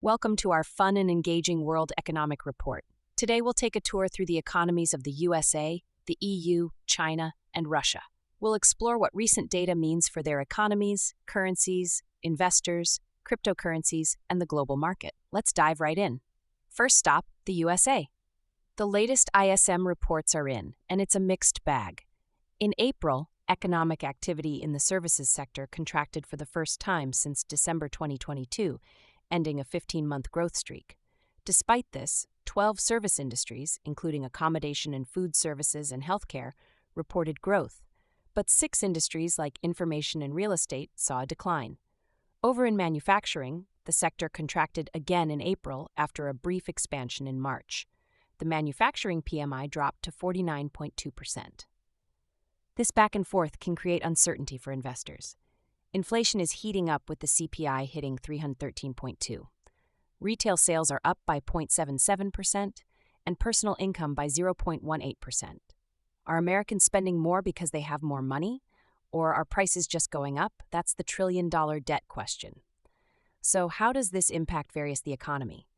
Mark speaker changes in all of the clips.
Speaker 1: Welcome to our fun and engaging World Economic Report. Today we'll take a tour through the economies of the USA, the EU, China, and Russia. We'll explore what recent data means for their economies, currencies, investors, cryptocurrencies, and the global market. Let's dive right in. First stop, the USA. The latest ISM reports are in, and it's a mixed bag. In April, economic activity in the services sector contracted for the first time since December 2022, ending a 15-month growth streak. Despite this, 12 service industries, including accommodation and food services and healthcare, reported growth, but 6 industries like information and real estate saw a decline. Over in manufacturing, the sector contracted again in April after a brief expansion in March. The manufacturing PMI dropped to 49.2%. This back and forth can create uncertainty for investors. Inflation is heating up with the CPI hitting 313.2. Retail sales are up by 0.77% and personal income by 0.18%. Are Americans spending more because they have more money? Or are prices just going up? That's the trillion-dollar debt question. So how does this impact the economy?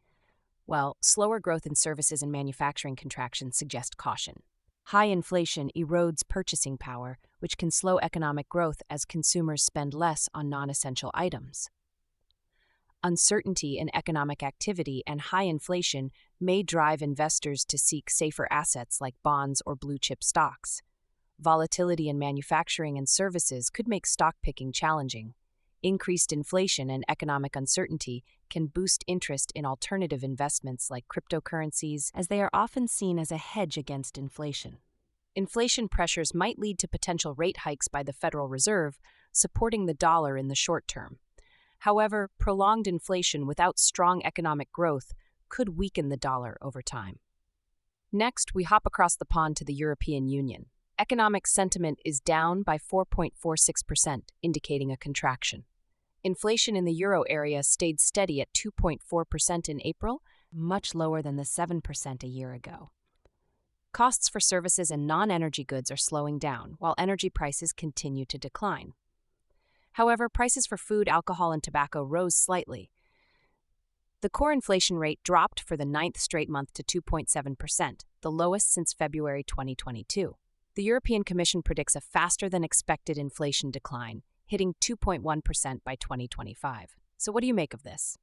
Speaker 1: Well, slower growth in services and manufacturing contraction suggest caution. High inflation erodes purchasing power, which can slow economic growth as consumers spend less on non-essential items. Uncertainty in economic activity and high inflation may drive investors to seek safer assets like bonds or blue-chip stocks. Volatility in manufacturing and services could make stock picking challenging. Increased inflation and economic uncertainty can boost interest in alternative investments like cryptocurrencies, as they are often seen as a hedge against inflation. Inflation pressures might lead to potential rate hikes by the Federal Reserve, supporting the dollar in the short term. However, prolonged inflation without strong economic growth could weaken the dollar over time. Next, we hop across the pond to the European Union. Economic sentiment is down by 4.46%, indicating a contraction. Inflation in the euro area stayed steady at 2.4% in April, much lower than the 7% a year ago. Costs for services and non-energy goods are slowing down, while energy prices continue to decline. However, prices for food, alcohol, and tobacco rose slightly. The core inflation rate dropped for the 9th straight month to 2.7%, the lowest since February 2022. The European Commission predicts a faster-than-expected inflation decline, hitting 2.1% by 2025. So what do you make of this?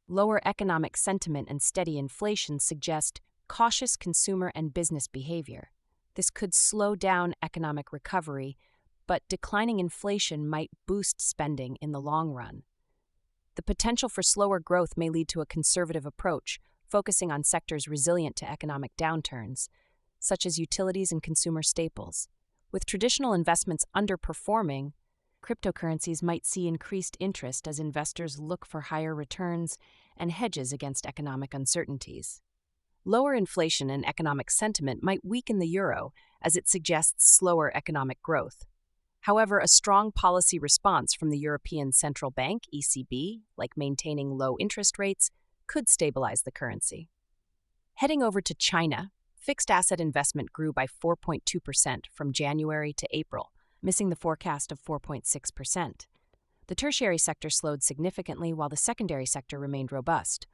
Speaker 1: Lower economic sentiment and steady inflation suggest cautious consumer and business behavior. This could slow down economic recovery, but declining inflation might boost spending in the long run. The potential for slower growth may lead to a conservative approach, focusing on sectors resilient to economic downturns, such as utilities and consumer staples. With traditional investments underperforming, cryptocurrencies might see increased interest as investors look for higher returns and hedges against economic uncertainties. Lower inflation and economic sentiment might weaken the euro, as it suggests slower economic growth. However, a strong policy response from the European Central Bank, ECB, like maintaining low interest rates, could stabilize the currency. Heading over to China, fixed asset investment grew by 4.2% from January to April, missing the forecast of 4.6%. The tertiary sector slowed significantly while the secondary sector remained robust.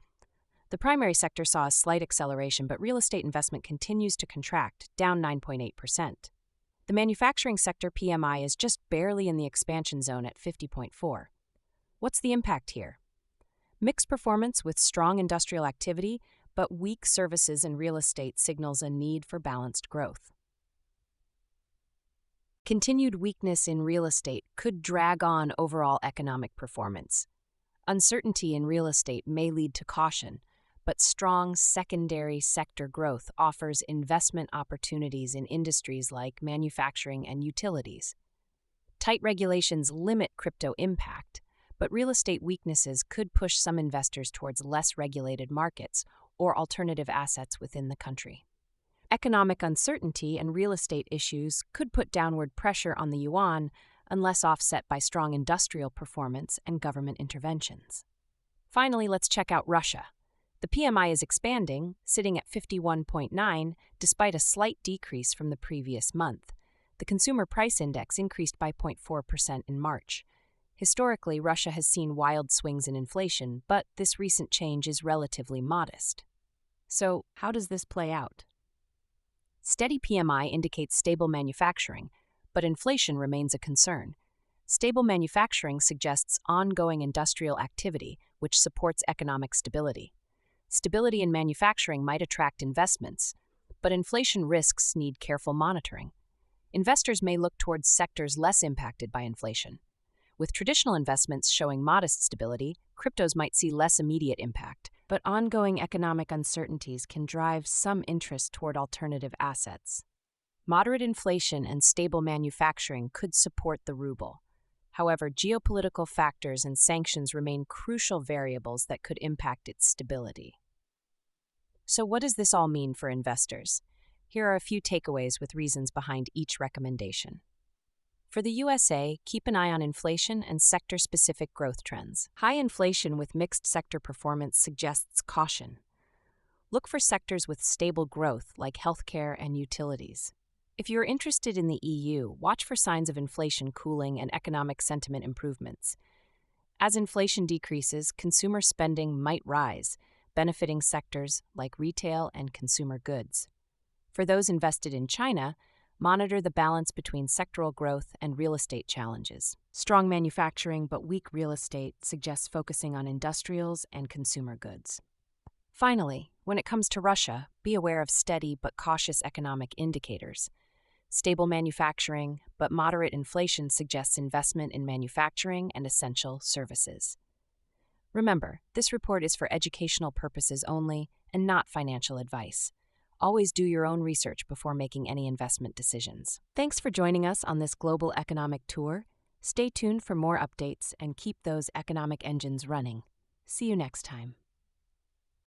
Speaker 1: The primary sector saw a slight acceleration, but real estate investment continues to contract, down 9.8%. The manufacturing sector PMI is just barely in the expansion zone at 50.4. What's the impact here? Mixed performance with strong industrial activity, but weak services and real estate signals a need for balanced growth. Continued weakness in real estate could drag on overall economic performance. Uncertainty in real estate may lead to caution, but strong secondary sector growth offers investment opportunities in industries like manufacturing and utilities. Tight regulations limit crypto impact, but real estate weaknesses could push some investors towards less regulated markets or alternative assets within the country. Economic uncertainty and real estate issues could put downward pressure on the yuan unless offset by strong industrial performance and government interventions. Finally, let's check out Russia. The PMI is expanding, sitting at 51.9 despite a slight decrease from the previous month. The consumer price index increased by 0.4% in March. Historically, Russia has seen wild swings in inflation, but this recent change is relatively modest. So, how does this play out? Steady PMI indicates stable manufacturing, but inflation remains a concern. Stable manufacturing suggests ongoing industrial activity, which supports economic stability. Stability in manufacturing might attract investments, but inflation risks need careful monitoring. Investors may look towards sectors less impacted by inflation. With traditional investments showing modest stability, cryptos might see less immediate impact, but ongoing economic uncertainties can drive some interest toward alternative assets. Moderate inflation and stable manufacturing could support the ruble. However, geopolitical factors and sanctions remain crucial variables that could impact its stability. So, what does this all mean for investors? Here are a few takeaways with reasons behind each recommendation. For the USA, keep an eye on inflation and sector-specific growth trends. High inflation with mixed sector performance suggests caution. Look for sectors with stable growth like healthcare and utilities. If you're interested in the EU, watch for signs of inflation cooling and economic sentiment improvements. As inflation decreases, consumer spending might rise, benefiting sectors like retail and consumer goods. For those invested in China, monitor the balance between sectoral growth and real estate challenges. Strong manufacturing but weak real estate suggests focusing on industrials and consumer goods. Finally, when it comes to Russia, be aware of steady but cautious economic indicators. Stable manufacturing but moderate inflation suggests investment in manufacturing and essential services. Remember, this report is for educational purposes only and not financial advice. Always do your own research before making any investment decisions. Thanks for joining us on this global economic tour. Stay tuned for more updates and keep those economic engines running. See you next time.